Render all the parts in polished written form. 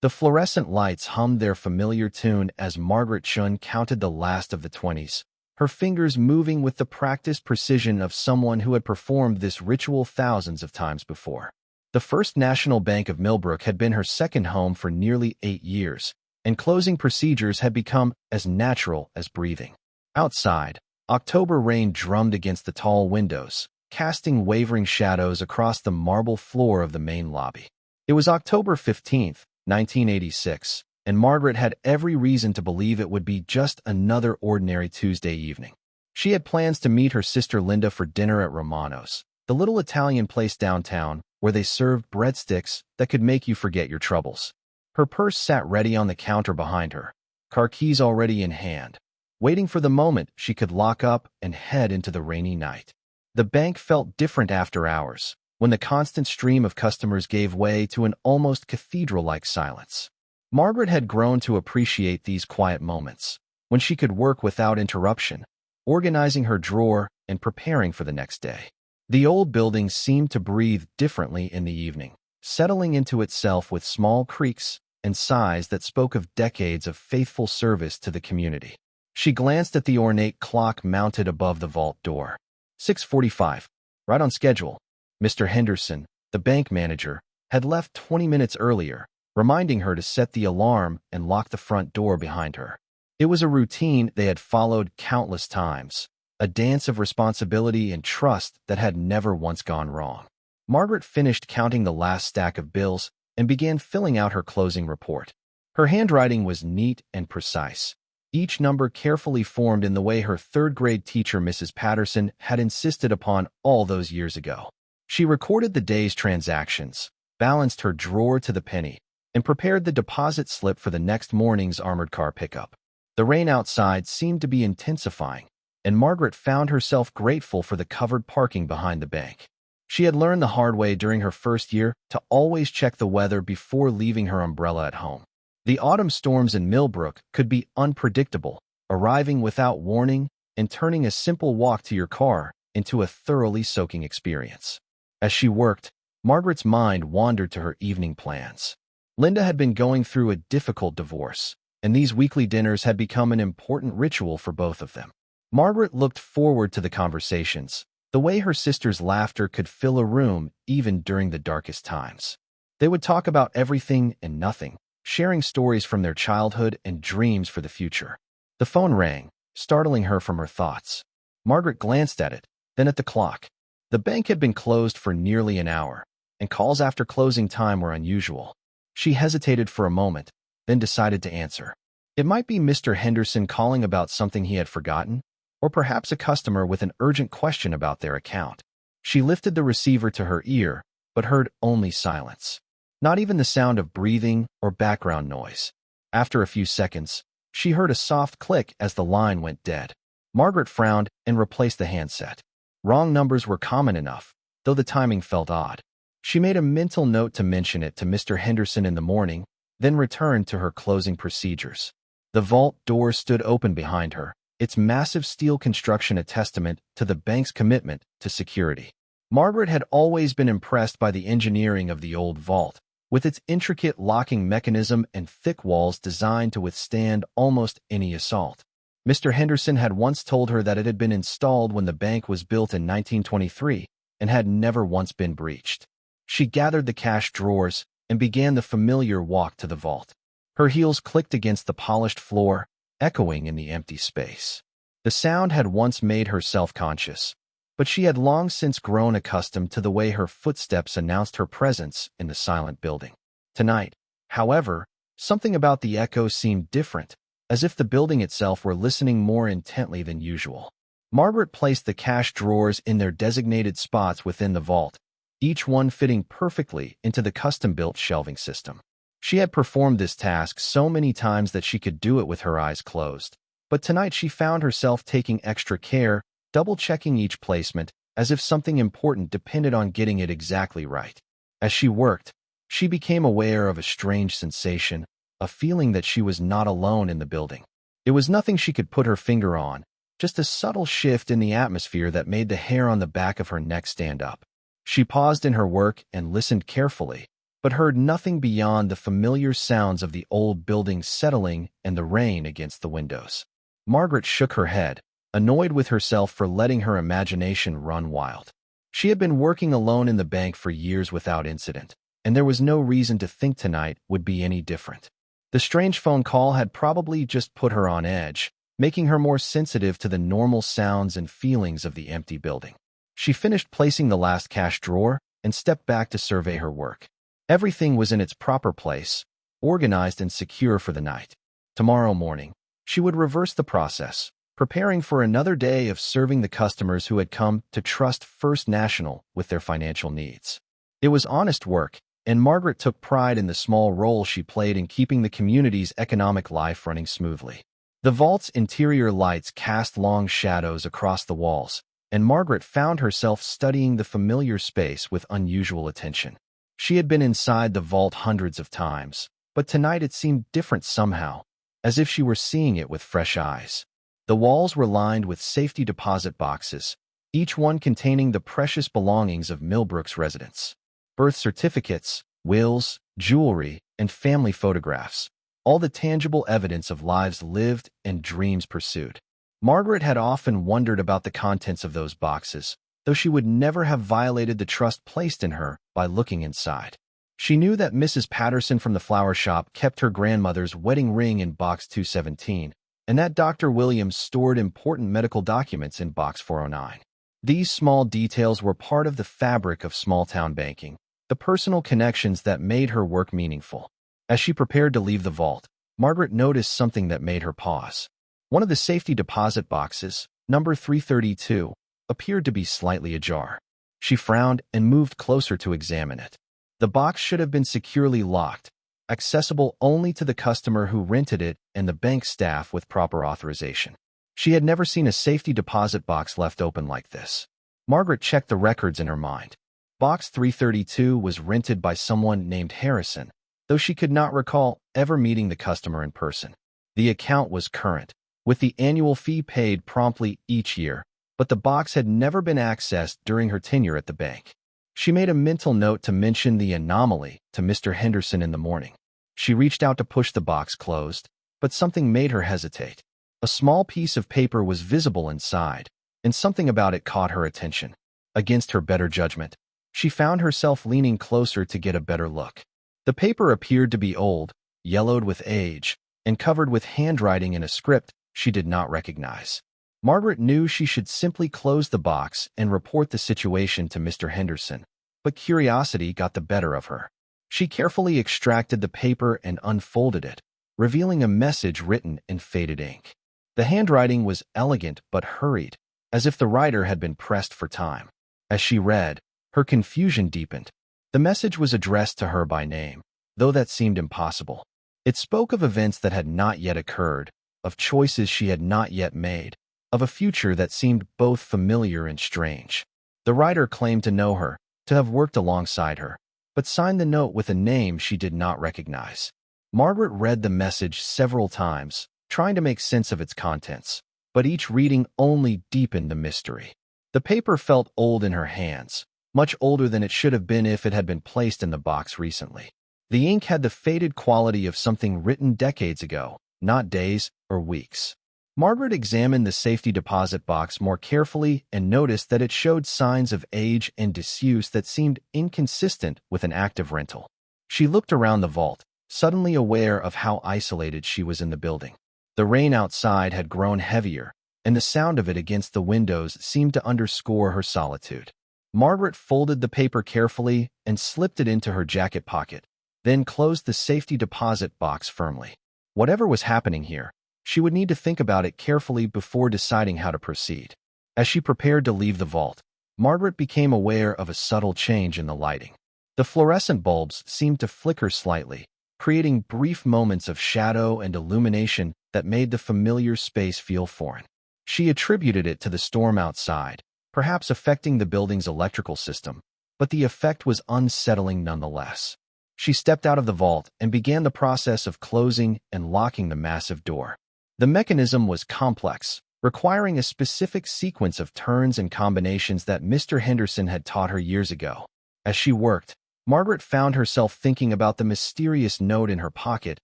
The fluorescent lights hummed their familiar tune as Margaret Chun counted the last of the 20s, her fingers moving with the practiced precision of someone who had performed this ritual thousands of times before. The First National Bank of Millbrook had been her second home for nearly 8 years, and closing procedures had become as natural as breathing. Outside, October rain drummed against the tall windows, casting wavering shadows across the marble floor of the main lobby. It was October 15th, 1986, and Margaret had every reason to believe it would be just another ordinary Tuesday evening. She had plans to meet her sister Linda for dinner at Romano's, the little Italian place downtown where they served breadsticks that could make you forget your troubles. Her purse sat ready on the counter behind her, car keys already in hand, waiting for the moment she could lock up and head into the rainy night. The bank felt different after hours, when the constant stream of customers gave way to an almost cathedral-like silence. Margaret had grown to appreciate these quiet moments, when she could work without interruption, organizing her drawer and preparing for the next day. The old building seemed to breathe differently in the evening, settling into itself with small creaks and sighs that spoke of decades of faithful service to the community. She glanced at the ornate clock mounted above the vault door. 6:45, right on schedule. Mr. Henderson, the bank manager, had left 20 minutes earlier, reminding her to set the alarm and lock the front door behind her. It was a routine they had followed countless times, a dance of responsibility and trust that had never once gone wrong. Margaret finished counting the last stack of bills and began filling out her closing report. Her handwriting was neat and precise, each number carefully formed in the way her third-grade teacher, Mrs. Patterson, had insisted upon all those years ago. She recorded the day's transactions, balanced her drawer to the penny, and prepared the deposit slip for the next morning's armored car pickup. The rain outside seemed to be intensifying, and Margaret found herself grateful for the covered parking behind the bank. She had learned the hard way during her first year to always check the weather before leaving her umbrella at home. The autumn storms in Millbrook could be unpredictable, arriving without warning and turning a simple walk to your car into a thoroughly soaking experience. As she worked, Margaret's mind wandered to her evening plans. Linda had been going through a difficult divorce, and these weekly dinners had become an important ritual for both of them. Margaret looked forward to the conversations, the way her sister's laughter could fill a room even during the darkest times. They would talk about everything and nothing, sharing stories from their childhood and dreams for the future. The phone rang, startling her from her thoughts. Margaret glanced at it, then at the clock. The bank had been closed for nearly an hour, and calls after closing time were unusual. She hesitated for a moment, then decided to answer. It might be Mr. Henderson calling about something he had forgotten, or perhaps a customer with an urgent question about their account. She lifted the receiver to her ear, but heard only silence. Not even the sound of breathing or background noise. After a few seconds, she heard a soft click as the line went dead. Margaret frowned and replaced the handset. Wrong numbers were common enough, though the timing felt odd. She made a mental note to mention it to Mr. Henderson in the morning, then returned to her closing procedures. The vault door stood open behind her, its massive steel construction a testament to the bank's commitment to security. Margaret had always been impressed by the engineering of the old vault, with its intricate locking mechanism and thick walls designed to withstand almost any assault. Mr. Henderson had once told her that it had been installed when the bank was built in 1923 and had never once been breached. She gathered the cash drawers and began the familiar walk to the vault. Her heels clicked against the polished floor, echoing in the empty space. The sound had once made her self-conscious, but she had long since grown accustomed to the way her footsteps announced her presence in the silent building. Tonight, however, something about the echo seemed different, as if the building itself were listening more intently than usual. Margaret placed the cash drawers in their designated spots within the vault, each one fitting perfectly into the custom-built shelving system. She had performed this task so many times that she could do it with her eyes closed, but tonight she found herself taking extra care, double-checking each placement, as if something important depended on getting it exactly right. As she worked, she became aware of a strange sensation, a feeling that she was not alone in the building. It was nothing she could put her finger on, just a subtle shift in the atmosphere that made the hair on the back of her neck stand up. She paused in her work and listened carefully, but heard nothing beyond the familiar sounds of the old building settling and the rain against the windows. Margaret shook her head, annoyed with herself for letting her imagination run wild. She had been working alone in the bank for years without incident, and there was no reason to think tonight would be any different. The strange phone call had probably just put her on edge, making her more sensitive to the normal sounds and feelings of the empty building. She finished placing the last cash drawer and stepped back to survey her work. Everything was in its proper place, organized and secure for the night. Tomorrow morning, she would reverse the process, preparing for another day of serving the customers who had come to trust First National with their financial needs. It was honest work, and Margaret took pride in the small role she played in keeping the community's economic life running smoothly. The vault's interior lights cast long shadows across the walls, and Margaret found herself studying the familiar space with unusual attention. She had been inside the vault hundreds of times, but tonight it seemed different somehow, as if she were seeing it with fresh eyes. The walls were lined with safety deposit boxes, each one containing the precious belongings of Millbrook's residents. Birth certificates, wills, jewelry, and family photographs, all the tangible evidence of lives lived and dreams pursued. Margaret had often wondered about the contents of those boxes, though she would never have violated the trust placed in her by looking inside. She knew that Mrs. Patterson from the flower shop kept her grandmother's wedding ring in Box 217, and that Dr. Williams stored important medical documents in Box 409. These small details were part of the fabric of small-town banking, the personal connections that made her work meaningful. As she prepared to leave the vault, Margaret noticed something that made her pause. One of the safety deposit boxes, number 332, appeared to be slightly ajar. She frowned and moved closer to examine it. The box should have been securely locked, accessible only to the customer who rented it and the bank staff with proper authorization. She had never seen a safety deposit box left open like this. Margaret checked the records in her mind. Box 332 was rented by someone named Harrison, though she could not recall ever meeting the customer in person. The account was current, with the annual fee paid promptly each year, but the box had never been accessed during her tenure at the bank. She made a mental note to mention the anomaly to Mr. Henderson in the morning. She reached out to push the box closed, but something made her hesitate. A small piece of paper was visible inside, and something about it caught her attention. Against her better judgment, she found herself leaning closer to get a better look. The paper appeared to be old, yellowed with age, and covered with handwriting in a script she did not recognize. Margaret knew she should simply close the box and report the situation to Mr. Henderson, but curiosity got the better of her. She carefully extracted the paper and unfolded it, revealing a message written in faded ink. The handwriting was elegant but hurried, as if the writer had been pressed for time. As she read, her confusion deepened. The message was addressed to her by name, though that seemed impossible. It spoke of events that had not yet occurred, of choices she had not yet made, of a future that seemed both familiar and strange. The writer claimed to know her, to have worked alongside her, but signed the note with a name she did not recognize. Margaret read the message several times, trying to make sense of its contents, but each reading only deepened the mystery. The paper felt old in her hands, much older than it should have been if it had been placed in the box recently. The ink had the faded quality of something written decades ago, not days or weeks. Margaret examined the safety deposit box more carefully and noticed that it showed signs of age and disuse that seemed inconsistent with an active rental. She looked around the vault, suddenly aware of how isolated she was in the building. The rain outside had grown heavier, and the sound of it against the windows seemed to underscore her solitude. Margaret folded the paper carefully and slipped it into her jacket pocket, then closed the safety deposit box firmly. Whatever was happening here, she would need to think about it carefully before deciding how to proceed. As she prepared to leave the vault, Margaret became aware of a subtle change in the lighting. The fluorescent bulbs seemed to flicker slightly, creating brief moments of shadow and illumination that made the familiar space feel foreign. She attributed it to the storm outside, perhaps affecting the building's electrical system, but the effect was unsettling nonetheless. She stepped out of the vault and began the process of closing and locking the massive door. The mechanism was complex, requiring a specific sequence of turns and combinations that Mr. Henderson had taught her years ago. As she worked, Margaret found herself thinking about the mysterious note in her pocket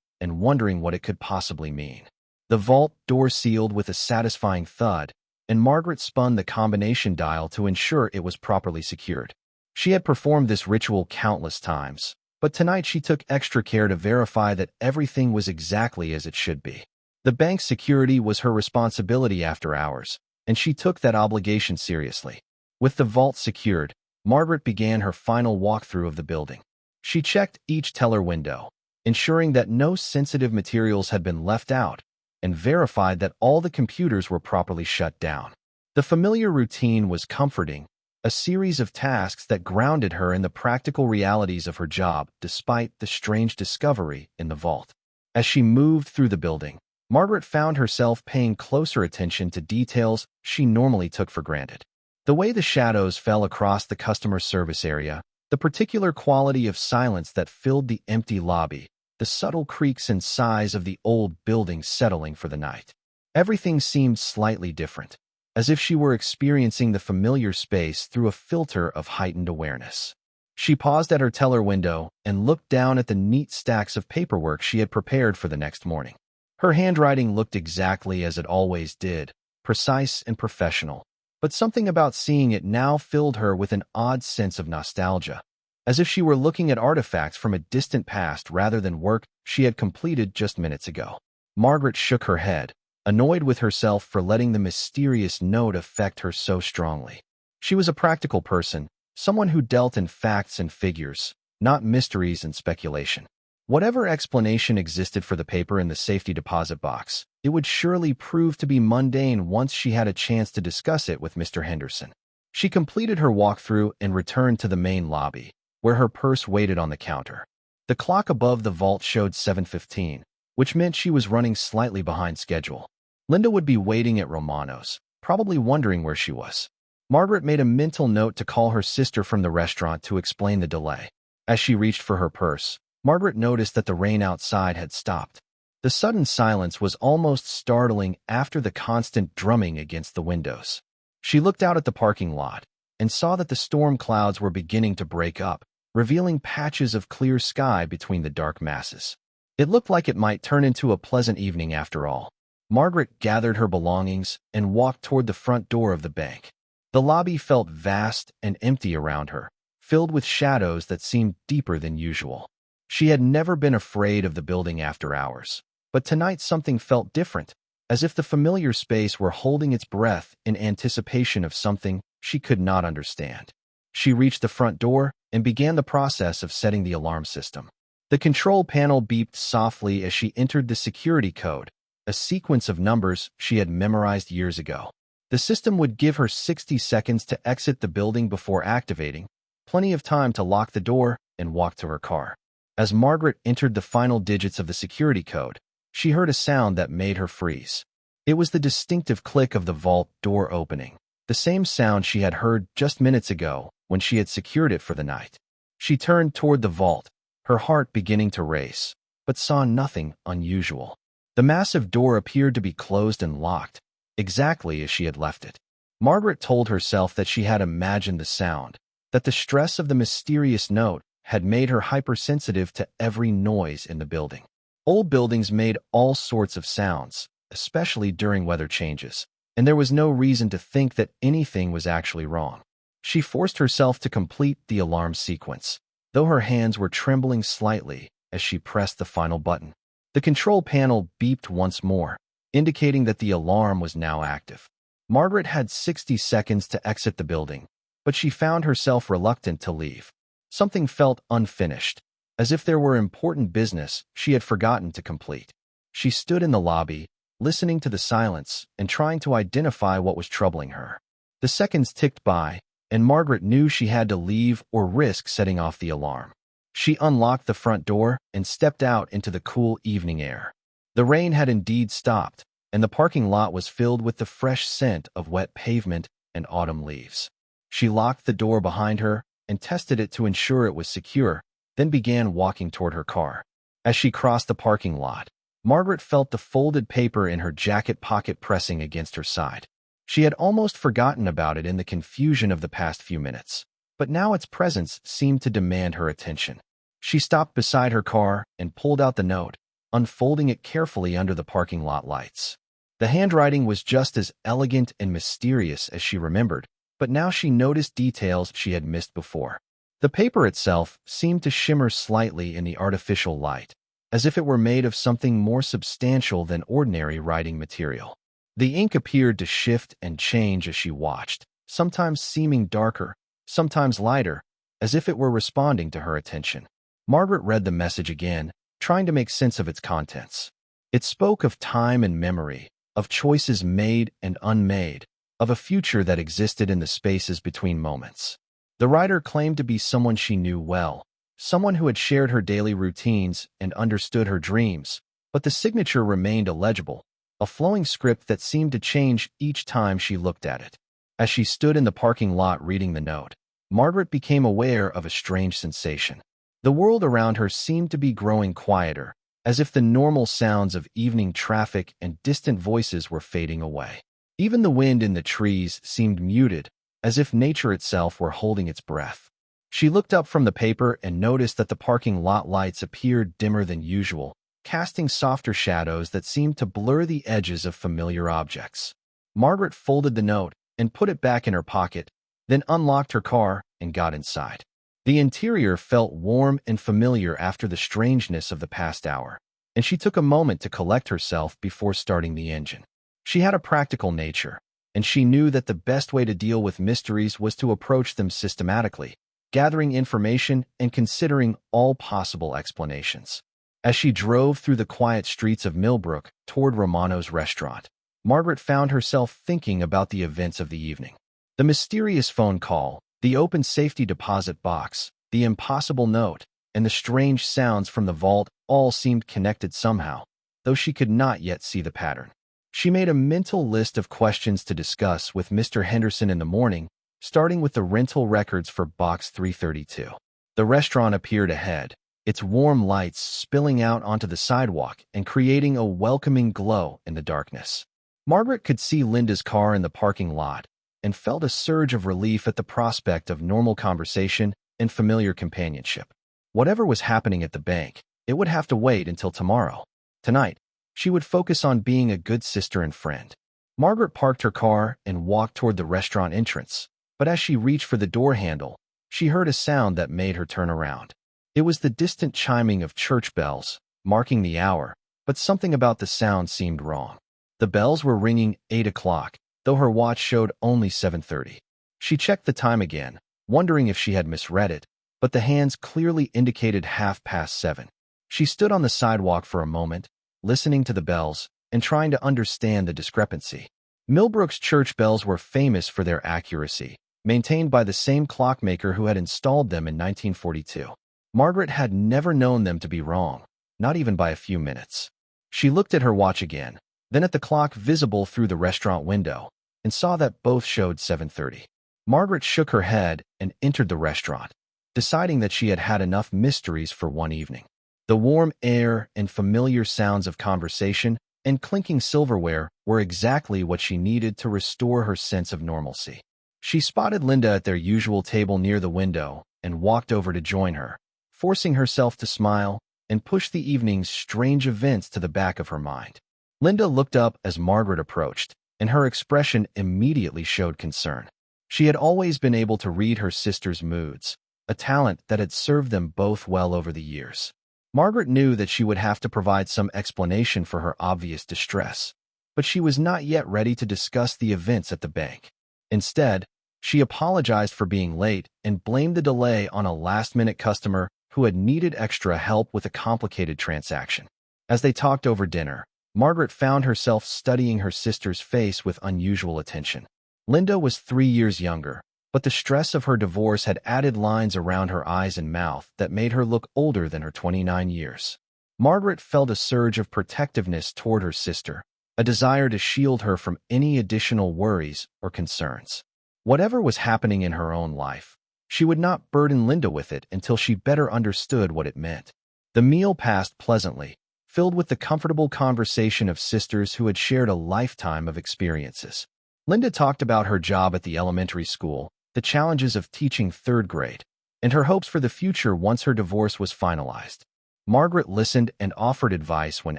and wondering what it could possibly mean. The vault door sealed with a satisfying thud, and Margaret spun the combination dial to ensure it was properly secured. She had performed this ritual countless times, but tonight she took extra care to verify that everything was exactly as it should be. The bank's security was her responsibility after hours, and she took that obligation seriously. With the vault secured, Margaret began her final walkthrough of the building. She checked each teller window, ensuring that no sensitive materials had been left out, and verified that all the computers were properly shut down. The familiar routine was comforting, a series of tasks that grounded her in the practical realities of her job despite the strange discovery in the vault. As she moved through the building, Margaret found herself paying closer attention to details she normally took for granted. The way the shadows fell across the customer service area, the particular quality of silence that filled the empty lobby, the subtle creaks and sighs of the old building settling for the night. Everything seemed slightly different, as if she were experiencing the familiar space through a filter of heightened awareness. She paused at her teller window and looked down at the neat stacks of paperwork she had prepared for the next morning. Her handwriting looked exactly as it always did, precise and professional, but something about seeing it now filled her with an odd sense of nostalgia, as if she were looking at artifacts from a distant past rather than work she had completed just minutes ago. Margaret shook her head, annoyed with herself for letting the mysterious note affect her so strongly. She was a practical person, someone who dealt in facts and figures, not mysteries and speculation. Whatever explanation existed for the paper in the safety deposit box, it would surely prove to be mundane once she had a chance to discuss it with Mr. Henderson. She completed her walkthrough and returned to the main lobby, where her purse waited on the counter. The clock above the vault showed 7:15, which meant she was running slightly behind schedule. Linda would be waiting at Romano's, probably wondering where she was. Margaret made a mental note to call her sister from the restaurant to explain the delay. As she reached for her purse, Margaret noticed that the rain outside had stopped. The sudden silence was almost startling after the constant drumming against the windows. She looked out at the parking lot and saw that the storm clouds were beginning to break up, revealing patches of clear sky between the dark masses. It looked like it might turn into a pleasant evening after all. Margaret gathered her belongings and walked toward the front door of the bank. The lobby felt vast and empty around her, filled with shadows that seemed deeper than usual. She had never been afraid of the building after hours, but tonight something felt different, as if the familiar space were holding its breath in anticipation of something she could not understand. She reached the front door and began the process of setting the alarm system. The control panel beeped softly as she entered the security code, a sequence of numbers she had memorized years ago. The system would give her 60 seconds to exit the building before activating, plenty of time to lock the door and walk to her car. As Margaret entered the final digits of the security code, she heard a sound that made her freeze. It was the distinctive click of the vault door opening, the same sound she had heard just minutes ago when she had secured it for the night. She turned toward the vault, her heart beginning to race, but saw nothing unusual. The massive door appeared to be closed and locked, exactly as she had left it. Margaret told herself that she had imagined the sound, that the stress of the mysterious note had made her hypersensitive to every noise in the building. Old buildings made all sorts of sounds, especially during weather changes, and there was no reason to think that anything was actually wrong. She forced herself to complete the alarm sequence, though her hands were trembling slightly as she pressed the final button. The control panel beeped once more, indicating that the alarm was now active. Margaret had 60 seconds to exit the building, but she found herself reluctant to leave. Something felt unfinished, as if there were important business she had forgotten to complete. She stood in the lobby, listening to the silence and trying to identify what was troubling her. The seconds ticked by, and Margaret knew she had to leave or risk setting off the alarm. She unlocked the front door and stepped out into the cool evening air. The rain had indeed stopped, and the parking lot was filled with the fresh scent of wet pavement and autumn leaves. She locked the door behind her and tested it to ensure it was secure, then began walking toward her car. As she crossed the parking lot, Margaret felt the folded paper in her jacket pocket pressing against her side. She had almost forgotten about it in the confusion of the past few minutes. but now its presence seemed to demand her attention. She stopped beside her car and pulled out the note, unfolding it carefully under the parking lot lights. The handwriting was just as elegant and mysterious as she remembered, but now she noticed details she had missed before. The paper itself seemed to shimmer slightly in the artificial light, as if it were made of something more substantial than ordinary writing material. The ink appeared to shift and change as she watched, sometimes seeming darker, sometimes lighter, as if it were responding to her attention. Margaret read the message again, trying to make sense of its contents. It spoke of time and memory, of choices made and unmade, of a future that existed in the spaces between moments. The writer claimed to be someone she knew well, someone who had shared her daily routines and understood her dreams, but the signature remained illegible, a flowing script that seemed to change each time she looked at it. As she stood in the parking lot reading the note, Margaret became aware of a strange sensation. The world around her seemed to be growing quieter, as if the normal sounds of evening traffic and distant voices were fading away. Even the wind in the trees seemed muted, as if nature itself were holding its breath. She looked up from the paper and noticed that the parking lot lights appeared dimmer than usual, casting softer shadows that seemed to blur the edges of familiar objects. Margaret folded the note and put it back in her pocket, then unlocked her car and got inside. The interior felt warm and familiar after the strangeness of the past hour, and she took a moment to collect herself before starting the engine. She had a practical nature, and she knew that the best way to deal with mysteries was to approach them systematically, gathering information and considering all possible explanations. As she drove through the quiet streets of Millbrook toward Romano's restaurant, Margaret found herself thinking about the events of the evening. The mysterious phone call, the open safety deposit box, the impossible note, and the strange sounds from the vault all seemed connected somehow, though she could not yet see the pattern. She made a mental list of questions to discuss with Mr. Henderson in the morning, starting with the rental records for Box 332. The restaurant appeared ahead, its warm lights spilling out onto the sidewalk and creating a welcoming glow in the darkness. Margaret could see Linda's car in the parking lot and felt a surge of relief at the prospect of normal conversation and familiar companionship. Whatever was happening at the bank, it would have to wait until tomorrow. Tonight, she would focus on being a good sister and friend. Margaret parked her car and walked toward the restaurant entrance, but as she reached for the door handle, she heard a sound that made her turn around. It was the distant chiming of church bells, marking the hour, but something about the sound seemed wrong. The bells were ringing 8 o'clock, though her watch showed only 7:30. She checked the time again, wondering if she had misread it, but the hands clearly indicated 7:30. She stood on the sidewalk for a moment, listening to the bells and trying to understand the discrepancy. Millbrook's church bells were famous for their accuracy, maintained by the same clockmaker who had installed them in 1942. Margaret had never known them to be wrong, not even by a few minutes. She looked at her watch again, then at the clock visible through the restaurant window, and saw that both showed 7:30. Margaret shook her head and entered the restaurant, deciding that she had had enough mysteries for one evening. The warm air and familiar sounds of conversation and clinking silverware were exactly what she needed to restore her sense of normalcy. She spotted Linda at their usual table near the window and walked over to join her, forcing herself to smile and push the evening's strange events to the back of her mind. Linda looked up as Margaret approached, and her expression immediately showed concern. She had always been able to read her sister's moods, a talent that had served them both well over the years. Margaret knew that she would have to provide some explanation for her obvious distress, but she was not yet ready to discuss the events at the bank. Instead, she apologized for being late and blamed the delay on a last-minute customer who had needed extra help with a complicated transaction. As they talked over dinner, Margaret found herself studying her sister's face with unusual attention. Linda was 3 years younger, but the stress of her divorce had added lines around her eyes and mouth that made her look older than her 29 years. Margaret felt a surge of protectiveness toward her sister, a desire to shield her from any additional worries or concerns. Whatever was happening in her own life, she would not burden Linda with it until she better understood what it meant. The meal passed pleasantly, filled with the comfortable conversation of sisters who had shared a lifetime of experiences. Linda talked about her job at the elementary school, the challenges of teaching third grade, and her hopes for the future once her divorce was finalized. Margaret listened and offered advice when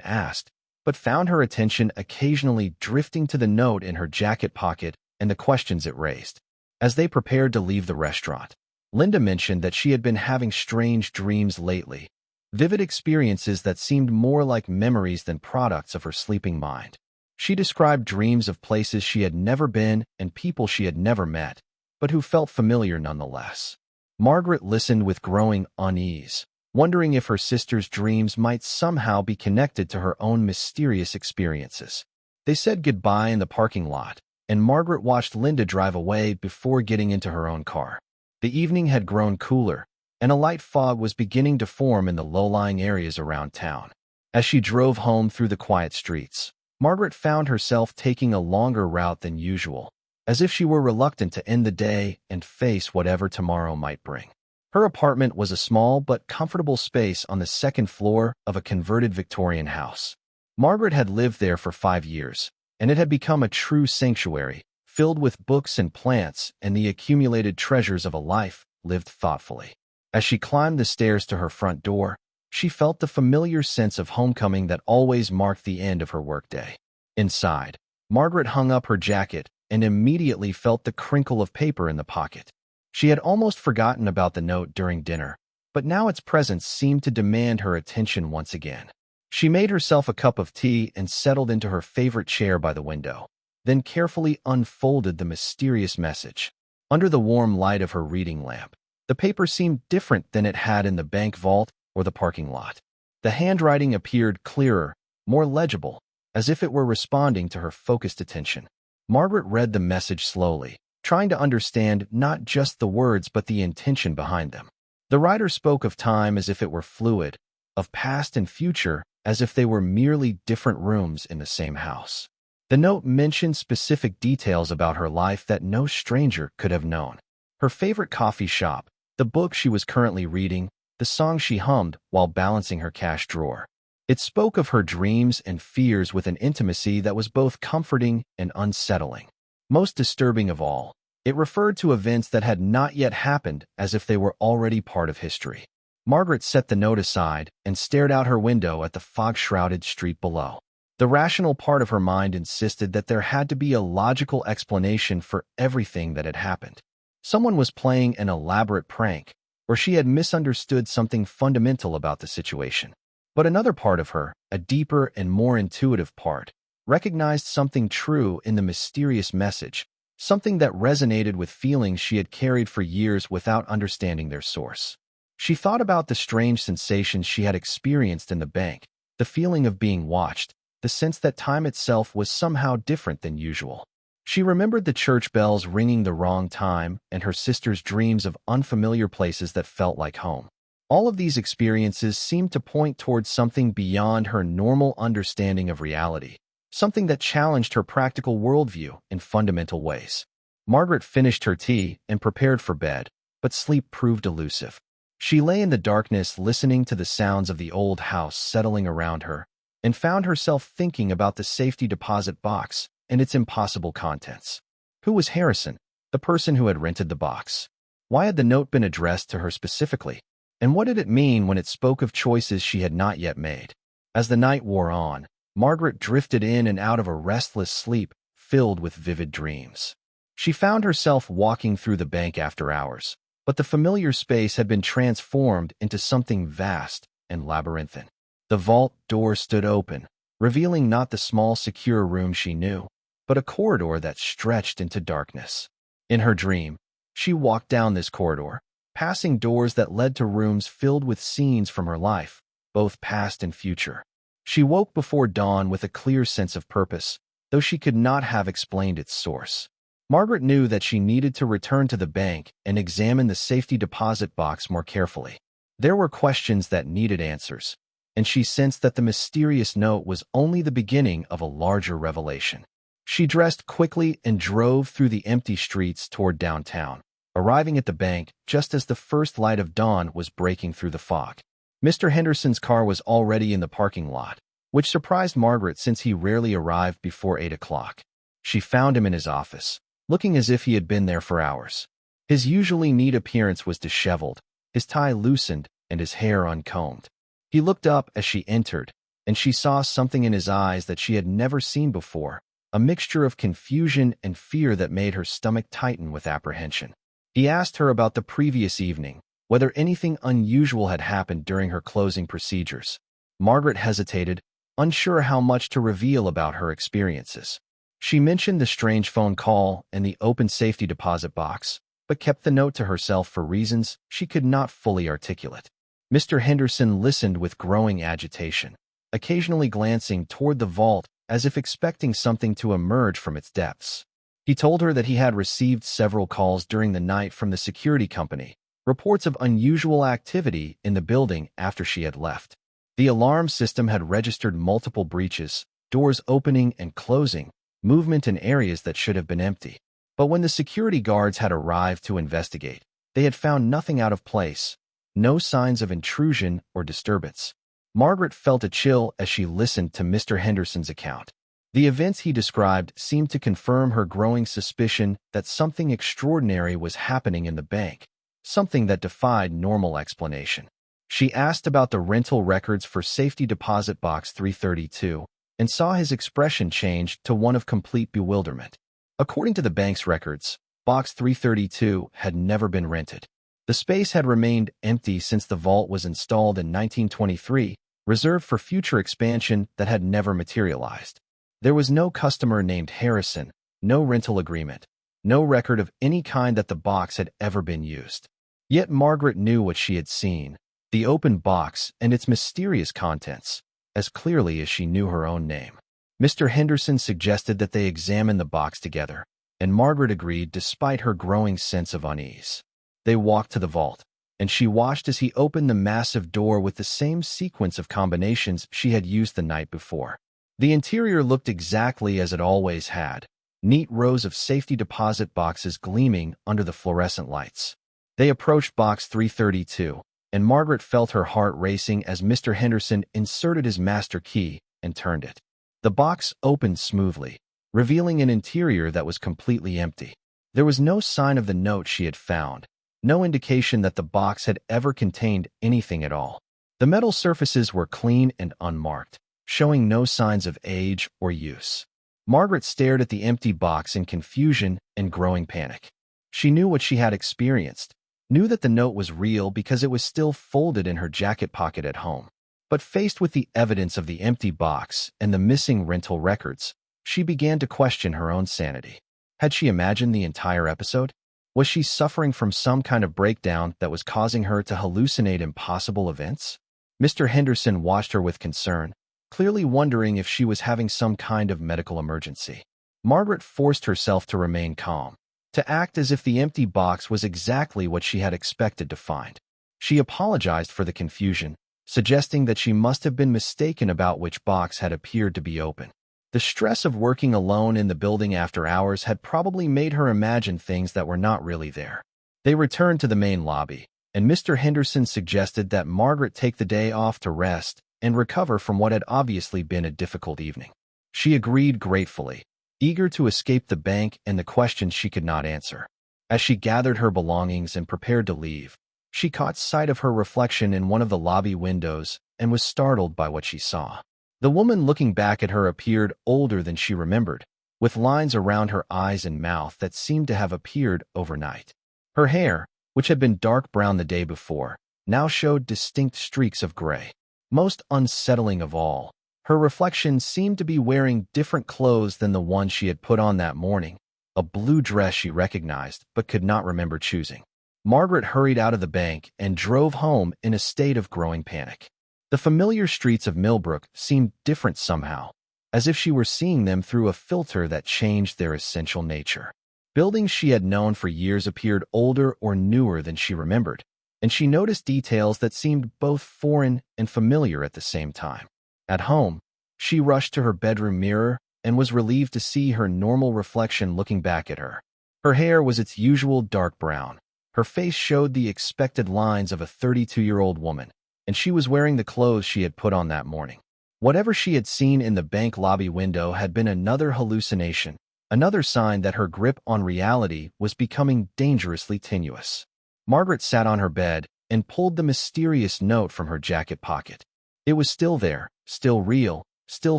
asked, but found her attention occasionally drifting to the note in her jacket pocket and the questions it raised. As they prepared to leave the restaurant, Linda mentioned that she had been having strange dreams lately, vivid experiences that seemed more like memories than products of her sleeping mind. She described dreams of places she had never been and people she had never met, but who felt familiar nonetheless. Margaret listened with growing unease, wondering if her sister's dreams might somehow be connected to her own mysterious experiences. They said goodbye in the parking lot, and Margaret watched Linda drive away before getting into her own car. The evening had grown cooler, and a light fog was beginning to form in the low-lying areas around town. As she drove home through the quiet streets, Margaret found herself taking a longer route than usual, as if she were reluctant to end the day and face whatever tomorrow might bring. Her apartment was a small but comfortable space on the second floor of a converted Victorian house. Margaret had lived there for 5 years, and it had become a true sanctuary, filled with books and plants and the accumulated treasures of a life lived thoughtfully. As she climbed the stairs to her front door, she felt the familiar sense of homecoming that always marked the end of her workday. Inside, Margaret hung up her jacket and immediately felt the crinkle of paper in the pocket. She had almost forgotten about the note during dinner, but now its presence seemed to demand her attention once again. She made herself a cup of tea and settled into her favorite chair by the window, then carefully unfolded the mysterious message. Under the warm light of her reading lamp, the paper seemed different than it had in the bank vault or the parking lot. The handwriting appeared clearer, more legible, as if it were responding to her focused attention. Margaret read the message slowly, trying to understand not just the words but the intention behind them. The writer spoke of time as if it were fluid, of past and future as if they were merely different rooms in the same house. The note mentioned specific details about her life that no stranger could have known. Her favorite coffee shop, the book she was currently reading, the song she hummed while balancing her cash drawer. It spoke of her dreams and fears with an intimacy that was both comforting and unsettling. Most disturbing of all, it referred to events that had not yet happened as if they were already part of history. Margaret set the note aside and stared out her window at the fog-shrouded street below. The rational part of her mind insisted that there had to be a logical explanation for everything that had happened. Someone was playing an elaborate prank, or she had misunderstood something fundamental about the situation. But another part of her, a deeper and more intuitive part, recognized something true in the mysterious message, something that resonated with feelings she had carried for years without understanding their source. She thought about the strange sensations she had experienced in the bank, the feeling of being watched, the sense that time itself was somehow different than usual. She remembered the church bells ringing the wrong time and her sister's dreams of unfamiliar places that felt like home. All of these experiences seemed to point towards something beyond her normal understanding of reality, something that challenged her practical worldview in fundamental ways. Margaret finished her tea and prepared for bed, but sleep proved elusive. She lay in the darkness listening to the sounds of the old house settling around her, and found herself thinking about the safety deposit box and its impossible contents. Who was Harrison, the person who had rented the box? Why had the note been addressed to her specifically? And what did it mean when it spoke of choices she had not yet made? As the night wore on, Margaret drifted in and out of a restless sleep filled with vivid dreams. She found herself walking through the bank after hours, but the familiar space had been transformed into something vast and labyrinthine. The vault door stood open, revealing not the small secure room she knew, but a corridor that stretched into darkness. In her dream, she walked down this corridor, passing doors that led to rooms filled with scenes from her life, both past and future. She woke before dawn with a clear sense of purpose, though she could not have explained its source. Margaret knew that she needed to return to the bank and examine the safety deposit box more carefully. There were questions that needed answers, and she sensed that the mysterious note was only the beginning of a larger revelation. She dressed quickly and drove through the empty streets toward downtown, arriving at the bank just as the first light of dawn was breaking through the fog. Mr. Henderson's car was already in the parking lot, which surprised Margaret since he rarely arrived before 8 o'clock. She found him in his office, looking as if he had been there for hours. His usually neat appearance was disheveled, his tie loosened, and his hair uncombed. He looked up as she entered, and she saw something in his eyes that she had never seen before, a mixture of confusion and fear that made her stomach tighten with apprehension. He asked her about the previous evening, whether anything unusual had happened during her closing procedures. Margaret hesitated, unsure how much to reveal about her experiences. She mentioned the strange phone call and the open safety deposit box, but kept the note to herself for reasons she could not fully articulate. Mr. Henderson listened with growing agitation, occasionally glancing toward the vault as if expecting something to emerge from its depths. He told her that he had received several calls during the night from the security company, reports of unusual activity in the building after she had left. The alarm system had registered multiple breaches, doors opening and closing, movement in areas that should have been empty. But when the security guards had arrived to investigate, they had found nothing out of place, no signs of intrusion or disturbance. Margaret felt a chill as she listened to Mr. Henderson's account. The events he described seemed to confirm her growing suspicion that something extraordinary was happening in the bank, something that defied normal explanation. She asked about the rental records for safety deposit box 332 and saw his expression change to one of complete bewilderment. According to the bank's records, box 332 had never been rented. The space had remained empty since the vault was installed in 1923, reserved for future expansion that had never materialized. There was no customer named Harrison, no rental agreement, no record of any kind that the box had ever been used. Yet Margaret knew what she had seen, the open box and its mysterious contents, as clearly as she knew her own name. Mr. Henderson suggested that they examine the box together, and Margaret agreed despite her growing sense of unease. They walked to the vault, and she watched as he opened the massive door with the same sequence of combinations she had used the night before. The interior looked exactly as it always had, neat rows of safety deposit boxes gleaming under the fluorescent lights. They approached box 332, and Margaret felt her heart racing as Mr. Henderson inserted his master key and turned it. The box opened smoothly, revealing an interior that was completely empty. There was no sign of the note she had found, no indication that the box had ever contained anything at all. The metal surfaces were clean and unmarked, showing no signs of age or use. Margaret stared at the empty box in confusion and growing panic. She knew what she had experienced, knew that the note was real because it was still folded in her jacket pocket at home. But faced with the evidence of the empty box and the missing rental records, she began to question her own sanity. Had she imagined the entire episode? Was she suffering from some kind of breakdown that was causing her to hallucinate impossible events? Mr. Henderson watched her with concern, clearly wondering if she was having some kind of medical emergency. Margaret forced herself to remain calm, to act as if the empty box was exactly what she had expected to find. She apologized for the confusion, suggesting that she must have been mistaken about which box had appeared to be open. The stress of working alone in the building after hours had probably made her imagine things that were not really there. They returned to the main lobby, and Mr. Henderson suggested that Margaret take the day off to rest and recover from what had obviously been a difficult evening. She agreed gratefully, eager to escape the bank and the questions she could not answer. As she gathered her belongings and prepared to leave, she caught sight of her reflection in one of the lobby windows and was startled by what she saw. The woman looking back at her appeared older than she remembered, with lines around her eyes and mouth that seemed to have appeared overnight. Her hair, which had been dark brown the day before, now showed distinct streaks of gray. Most unsettling of all, her reflection seemed to be wearing different clothes than the one she had put on that morning, a blue dress she recognized but could not remember choosing. Margaret hurried out of the bank and drove home in a state of growing panic. The familiar streets of Millbrook seemed different somehow, as if she were seeing them through a filter that changed their essential nature. Buildings she had known for years appeared older or newer than she remembered, and she noticed details that seemed both foreign and familiar at the same time. At home, she rushed to her bedroom mirror and was relieved to see her normal reflection looking back at her. Her hair was its usual dark brown. Her face showed the expected lines of a 32-year-old woman, and she was wearing the clothes she had put on that morning. Whatever she had seen in the bank lobby window had been another hallucination, another sign that her grip on reality was becoming dangerously tenuous. Margaret sat on her bed and pulled the mysterious note from her jacket pocket. It was still there, still real, still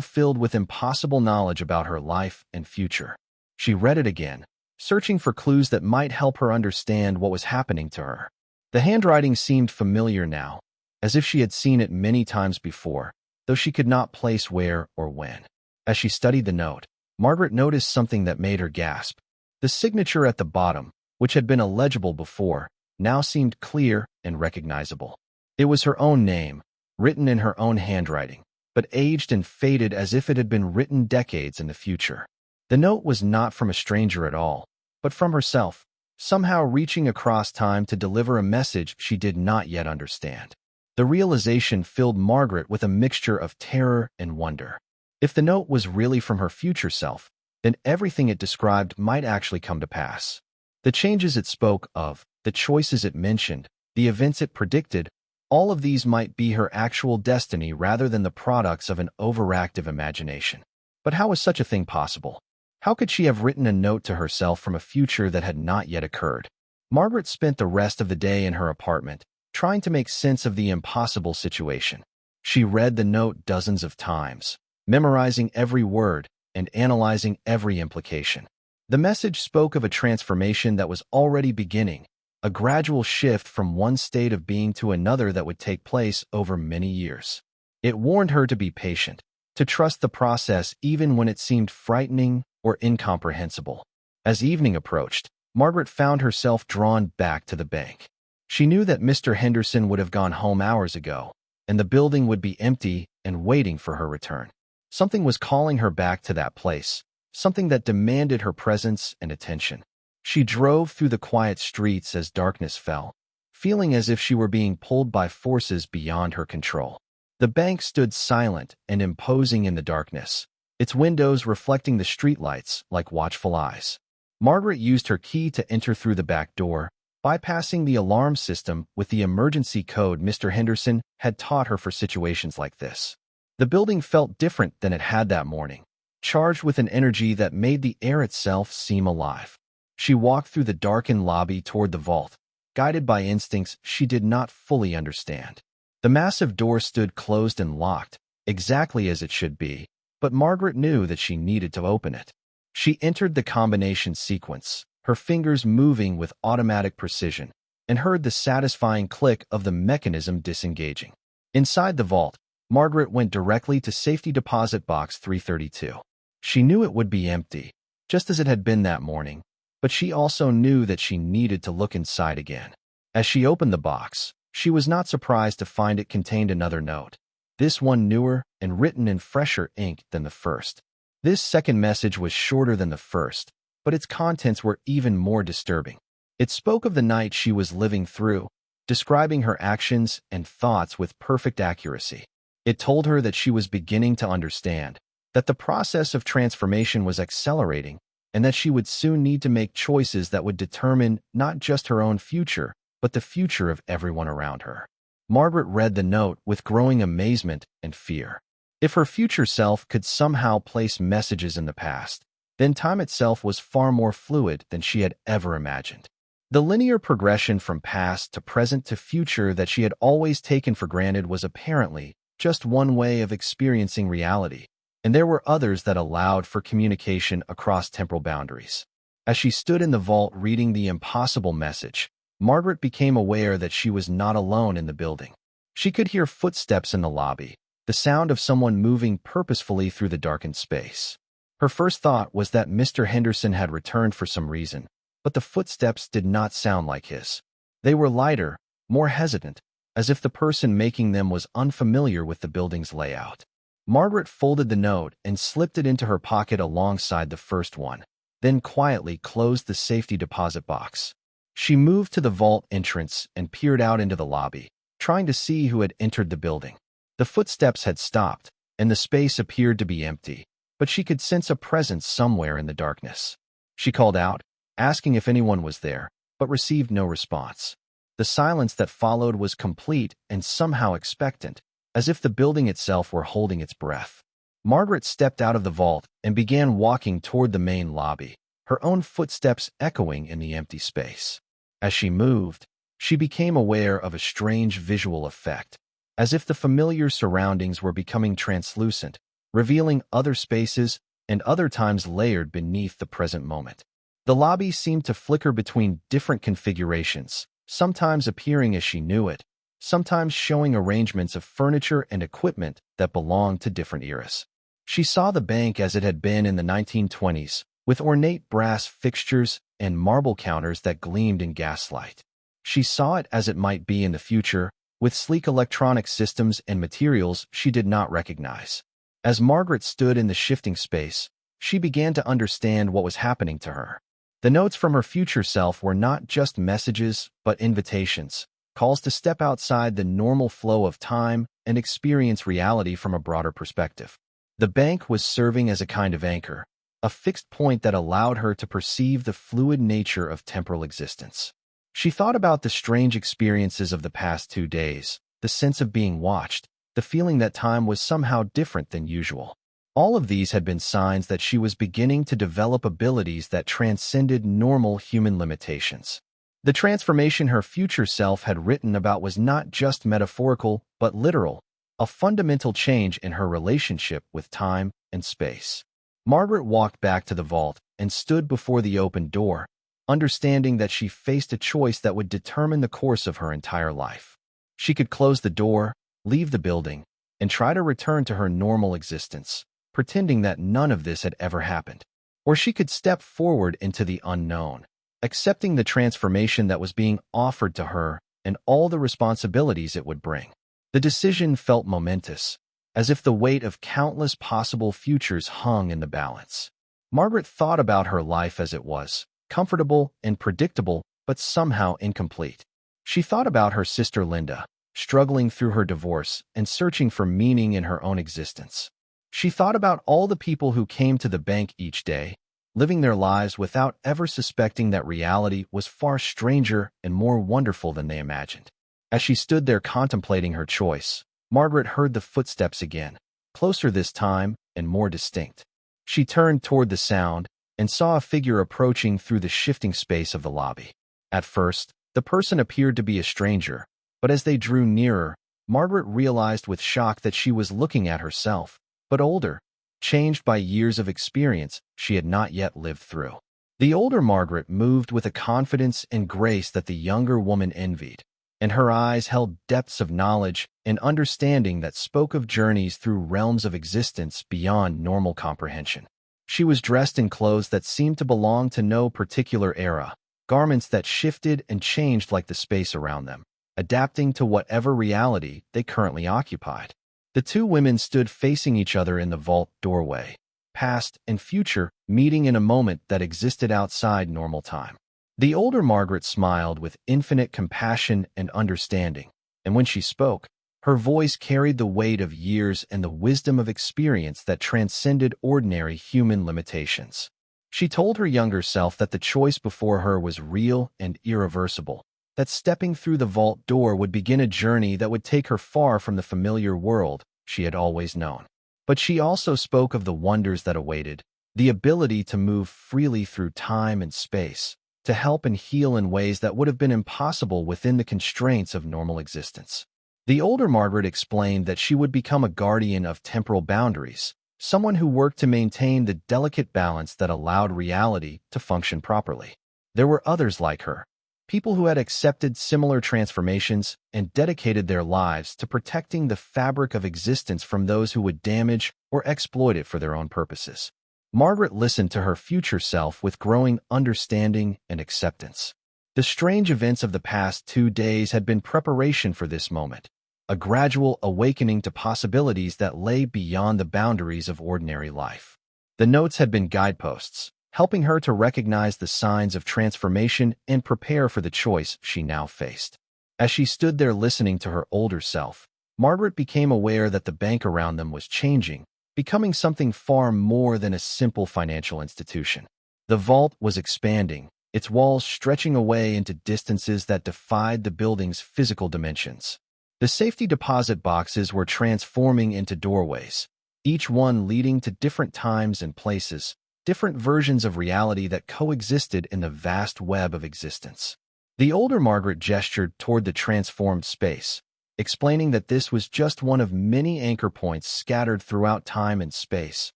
filled with impossible knowledge about her life and future. She read it again, searching for clues that might help her understand what was happening to her. The handwriting seemed familiar now, as if she had seen it many times before, though she could not place where or when. As she studied the note, Margaret noticed something that made her gasp. The signature at the bottom, which had been illegible before, now seemed clear and recognizable. It was her own name, written in her own handwriting, but aged and faded as if it had been written decades in the future. The note was not from a stranger at all, but from herself, somehow reaching across time to deliver a message she did not yet understand. The realization filled Margaret with a mixture of terror and wonder. If the note was really from her future self, then everything it described might actually come to pass. The changes it spoke of, the choices it mentioned, the events it predicted, all of these might be her actual destiny rather than the products of an overactive imagination. But how was such a thing possible? How could she have written a note to herself from a future that had not yet occurred? Margaret spent the rest of the day in her apartment, trying to make sense of the impossible situation. She read the note dozens of times, memorizing every word and analyzing every implication. The message spoke of a transformation that was already beginning, a gradual shift from one state of being to another that would take place over many years. It warned her to be patient, to trust the process even when it seemed frightening or incomprehensible. As evening approached, Margaret found herself drawn back to the bank. She knew that Mr. Henderson would have gone home hours ago, and the building would be empty and waiting for her return. Something was calling her back to that place, something that demanded her presence and attention. She drove through the quiet streets as darkness fell, feeling as if she were being pulled by forces beyond her control. The bank stood silent and imposing in the darkness, its windows reflecting the streetlights like watchful eyes. Margaret used her key to enter through the back door, bypassing the alarm system with the emergency code Mr. Henderson had taught her for situations like this. The building felt different than it had that morning, charged with an energy that made the air itself seem alive. She walked through the darkened lobby toward the vault, guided by instincts she did not fully understand. The massive door stood closed and locked, exactly as it should be, but Margaret knew that she needed to open it. She entered the combination sequence, her fingers moving with automatic precision, and heard the satisfying click of the mechanism disengaging. Inside the vault, Margaret went directly to safety deposit box 332. She knew it would be empty, just as it had been that morning, but she also knew that she needed to look inside again. As she opened the box, she was not surprised to find it contained another note, this one newer and written in fresher ink than the first. This second message was shorter than the first, but its contents were even more disturbing. It spoke of the night she was living through, describing her actions and thoughts with perfect accuracy. It told her that she was beginning to understand, that the process of transformation was accelerating, and that she would soon need to make choices that would determine not just her own future, but the future of everyone around her. Margaret read the note with growing amazement and fear. If her future self could somehow place messages in the past, then time itself was far more fluid than she had ever imagined. The linear progression from past to present to future that she had always taken for granted was apparently just one way of experiencing reality, and there were others that allowed for communication across temporal boundaries. As she stood in the vault reading the impossible message, Margaret became aware that she was not alone in the building. She could hear footsteps in the lobby, the sound of someone moving purposefully through the darkened space. Her first thought was that Mr. Henderson had returned for some reason, but the footsteps did not sound like his. They were lighter, more hesitant, as if the person making them was unfamiliar with the building's layout. Margaret folded the note and slipped it into her pocket alongside the first one, then quietly closed the safety deposit box. She moved to the vault entrance and peered out into the lobby, trying to see who had entered the building. The footsteps had stopped, and the space appeared to be empty, but she could sense a presence somewhere in the darkness. She called out, asking if anyone was there, but received no response. The silence that followed was complete and somehow expectant, as if the building itself were holding its breath. Margaret stepped out of the vault and began walking toward the main lobby, her own footsteps echoing in the empty space. As she moved, she became aware of a strange visual effect, as if the familiar surroundings were becoming translucent, revealing other spaces and other times layered beneath the present moment. The lobby seemed to flicker between different configurations, sometimes appearing as she knew it, sometimes showing arrangements of furniture and equipment that belonged to different eras. She saw the bank as it had been in the 1920s, with ornate brass fixtures and marble counters that gleamed in gaslight. She saw it as it might be in the future, with sleek electronic systems and materials she did not recognize. As Margaret stood in the shifting space, she began to understand what was happening to her. The notes from her future self were not just messages, but invitations, calls to step outside the normal flow of time and experience reality from a broader perspective. The bank was serving as a kind of anchor, a fixed point that allowed her to perceive the fluid nature of temporal existence. She thought about the strange experiences of the past 2 days, the sense of being watched, the feeling that time was somehow different than usual. All of these had been signs that she was beginning to develop abilities that transcended normal human limitations. The transformation her future self had written about was not just metaphorical, but literal, a fundamental change in her relationship with time and space. Margaret walked back to the vault and stood before the open door, understanding that she faced a choice that would determine the course of her entire life. She could close the door, leave the building, and try to return to her normal existence, pretending that none of this had ever happened. Or she could step forward into the unknown, accepting the transformation that was being offered to her and all the responsibilities it would bring. The decision felt momentous, as if the weight of countless possible futures hung in the balance. Margaret thought about her life as it was, comfortable and predictable, but somehow incomplete. She thought about her sister Linda, struggling through her divorce and searching for meaning in her own existence. She thought about all the people who came to the bank each day, living their lives without ever suspecting that reality was far stranger and more wonderful than they imagined. As she stood there contemplating her choice, Margaret heard the footsteps again, closer this time and more distinct. She turned toward the sound and saw a figure approaching through the shifting space of the lobby. At first, the person appeared to be a stranger, but as they drew nearer, Margaret realized with shock that she was looking at herself, but older, changed by years of experience she had not yet lived through. The older Margaret moved with a confidence and grace that the younger woman envied, and her eyes held depths of knowledge and understanding that spoke of journeys through realms of existence beyond normal comprehension. She was dressed in clothes that seemed to belong to no particular era, garments that shifted and changed like the space around them, adapting to whatever reality they currently occupied. The two women stood facing each other in the vault doorway, past and future meeting in a moment that existed outside normal time. The older Margaret smiled with infinite compassion and understanding, and when she spoke, her voice carried the weight of years and the wisdom of experience that transcended ordinary human limitations. She told her younger self that the choice before her was real and irreversible, that stepping through the vault door would begin a journey that would take her far from the familiar world she had always known. But she also spoke of the wonders that awaited, the ability to move freely through time and space, to help and heal in ways that would have been impossible within the constraints of normal existence. The older Margaret explained that she would become a guardian of temporal boundaries, someone who worked to maintain the delicate balance that allowed reality to function properly. There were others like her, people who had accepted similar transformations and dedicated their lives to protecting the fabric of existence from those who would damage or exploit it for their own purposes. Margaret listened to her future self with growing understanding and acceptance. The strange events of the past 2 days had been preparation for this moment, a gradual awakening to possibilities that lay beyond the boundaries of ordinary life. The notes had been guideposts, helping her to recognize the signs of transformation and prepare for the choice she now faced. As she stood there listening to her older self, Margaret became aware that the bank around them was changing, becoming something far more than a simple financial institution. The vault was expanding, its walls stretching away into distances that defied the building's physical dimensions. The safety deposit boxes were transforming into doorways, each one leading to different times and places, different versions of reality that coexisted in the vast web of existence. The older Margaret gestured toward the transformed space, explaining that this was just one of many anchor points scattered throughout time and space,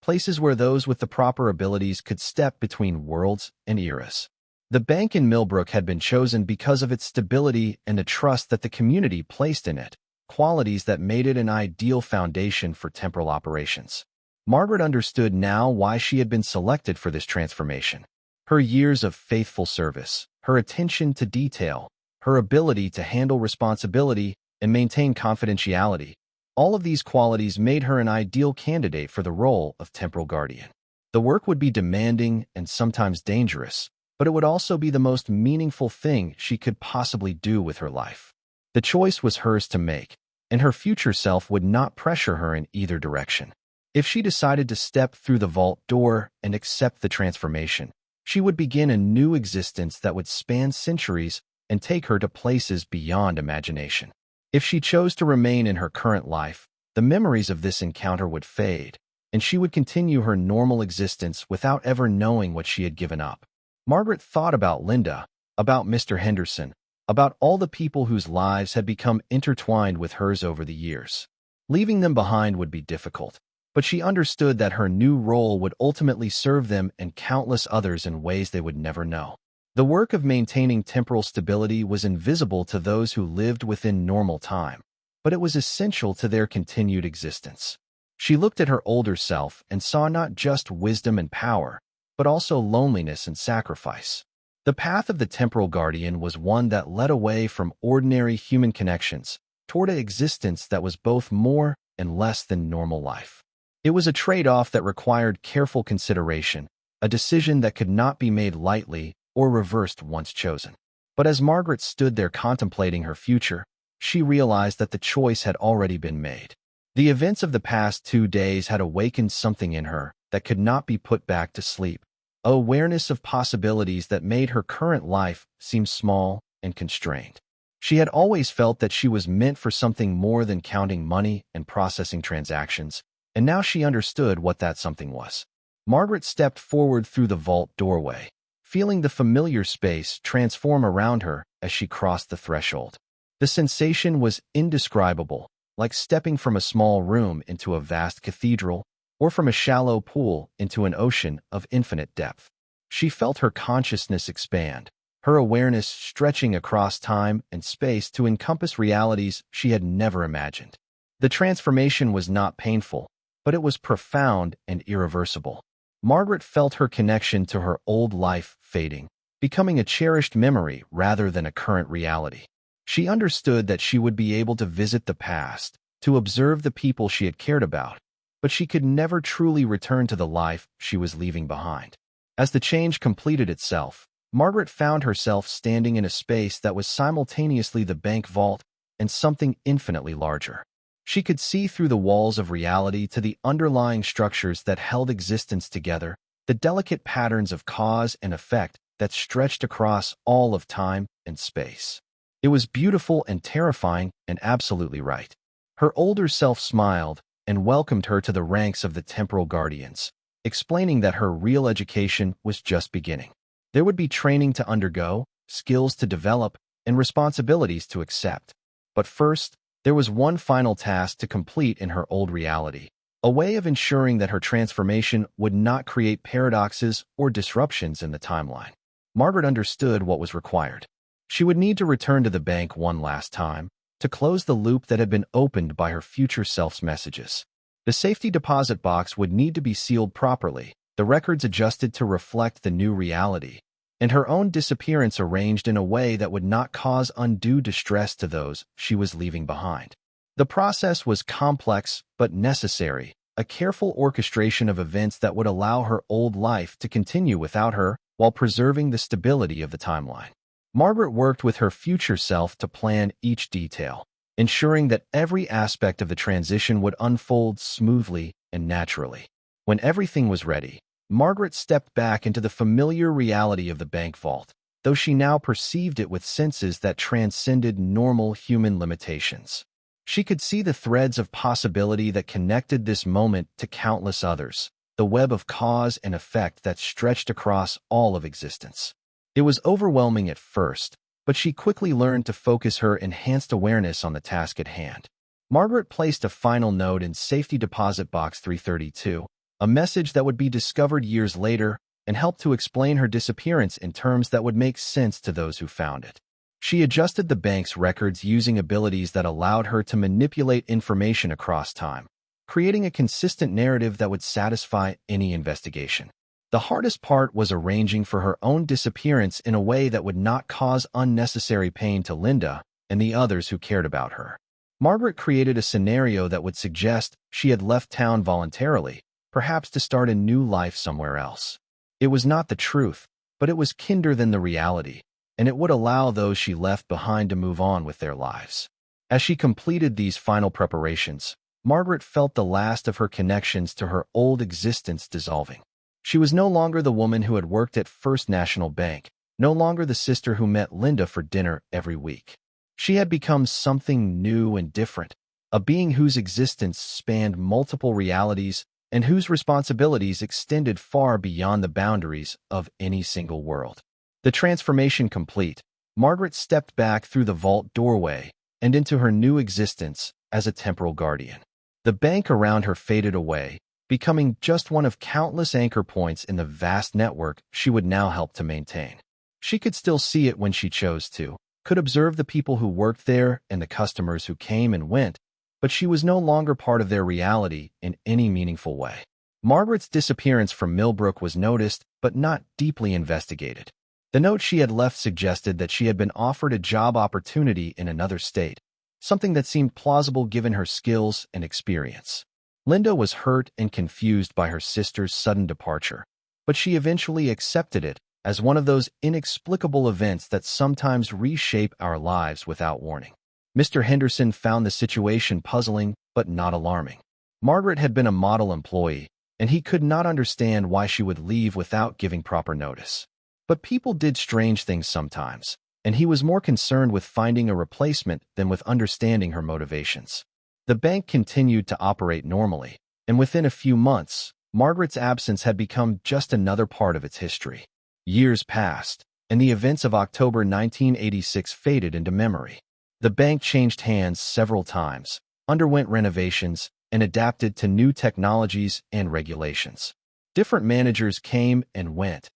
places where those with the proper abilities could step between worlds and eras. The bank in Millbrook had been chosen because of its stability and the trust that the community placed in it, qualities that made it an ideal foundation for temporal operations. Margaret understood now why she had been selected for this transformation. Her years of faithful service, her attention to detail, her ability to handle responsibility and maintain confidentiality, all of these qualities made her an ideal candidate for the role of temporal guardian. The work would be demanding and sometimes dangerous, but it would also be the most meaningful thing she could possibly do with her life. The choice was hers to make, and her future self would not pressure her in either direction. If she decided to step through the vault door and accept the transformation, she would begin a new existence that would span centuries and take her to places beyond imagination. If she chose to remain in her current life, the memories of this encounter would fade, and she would continue her normal existence without ever knowing what she had given up. Margaret thought about Linda, about Mr. Henderson, about all the people whose lives had become intertwined with hers over the years. Leaving them behind would be difficult, but she understood that her new role would ultimately serve them and countless others in ways they would never know. The work of maintaining temporal stability was invisible to those who lived within normal time, but it was essential to their continued existence. She looked at her older self and saw not just wisdom and power, but also loneliness and sacrifice. The path of the temporal guardian was one that led away from ordinary human connections toward an existence that was both more and less than normal life. It was a trade-off that required careful consideration, a decision that could not be made lightly or reversed once chosen. But as Margaret stood there contemplating her future, she realized that the choice had already been made. The events of the past 2 days had awakened something in her that could not be put back to sleep, an awareness of possibilities that made her current life seem small and constrained. She had always felt that she was meant for something more than counting money and processing transactions, and now she understood what that something was. Margaret stepped forward through the vault doorway, feeling the familiar space transform around her as she crossed the threshold. The sensation was indescribable, like stepping from a small room into a vast cathedral, or from a shallow pool into an ocean of infinite depth. She felt her consciousness expand, her awareness stretching across time and space to encompass realities she had never imagined. The transformation was not painful, but it was profound and irreversible. Margaret felt her connection to her old life fading, becoming a cherished memory rather than a current reality. She understood that she would be able to visit the past, to observe the people she had cared about, but she could never truly return to the life she was leaving behind. As the change completed itself, Margaret found herself standing in a space that was simultaneously the bank vault and something infinitely larger. She could see through the walls of reality to the underlying structures that held existence together, the delicate patterns of cause and effect that stretched across all of time and space. It was beautiful and terrifying and absolutely right. Her older self smiled and welcomed her to the ranks of the temporal guardians, explaining that her real education was just beginning. There would be training to undergo, skills to develop, and responsibilities to accept. But first, there was one final task to complete in her old reality, a way of ensuring that her transformation would not create paradoxes or disruptions in the timeline. Margaret understood what was required. She would need to return to the bank one last time, to close the loop that had been opened by her future self's messages. The safety deposit box would need to be sealed properly, the records adjusted to reflect the new reality, and her own disappearance arranged in a way that would not cause undue distress to those she was leaving behind. The process was complex but necessary, a careful orchestration of events that would allow her old life to continue without her while preserving the stability of the timeline. Margaret worked with her future self to plan each detail, ensuring that every aspect of the transition would unfold smoothly and naturally. When everything was ready, Margaret stepped back into the familiar reality of the bank vault, though she now perceived it with senses that transcended normal human limitations. She could see the threads of possibility that connected this moment to countless others, the web of cause and effect that stretched across all of existence. It was overwhelming at first, but she quickly learned to focus her enhanced awareness on the task at hand. Margaret placed a final note in safety deposit box 332, a message that would be discovered years later and help to explain her disappearance in terms that would make sense to those who found it. She adjusted the bank's records using abilities that allowed her to manipulate information across time, creating a consistent narrative that would satisfy any investigation. The hardest part was arranging for her own disappearance in a way that would not cause unnecessary pain to Linda and the others who cared about her. Margaret created a scenario that would suggest she had left town voluntarily, perhaps to start a new life somewhere else. It was not the truth, but it was kinder than the reality, and it would allow those she left behind to move on with their lives. As she completed these final preparations, Margaret felt the last of her connections to her old existence dissolving. She was no longer the woman who had worked at First National Bank, no longer the sister who met Linda for dinner every week. She had become something new and different, a being whose existence spanned multiple realities and whose responsibilities extended far beyond the boundaries of any single world. The transformation complete, Margaret stepped back through the vault doorway and into her new existence as a temporal guardian. The bank around her faded away, becoming just one of countless anchor points in the vast network she would now help to maintain. She could still see it when she chose to, could observe the people who worked there and the customers who came and went, but she was no longer part of their reality in any meaningful way. Margaret's disappearance from Millbrook was noticed, but not deeply investigated. The note she had left suggested that she had been offered a job opportunity in another state, something that seemed plausible given her skills and experience. Linda was hurt and confused by her sister's sudden departure, but she eventually accepted it as one of those inexplicable events that sometimes reshape our lives without warning. Mr. Henderson found the situation puzzling but not alarming. Margaret had been a model employee, and he could not understand why she would leave without giving proper notice. But people did strange things sometimes, and he was more concerned with finding a replacement than with understanding her motivations. The bank continued to operate normally, and within a few months, Margaret's absence had become just another part of its history. Years passed, and the events of October 1986 faded into memory. The bank changed hands several times, underwent renovations, and adapted to new technologies and regulations. Different managers came and went,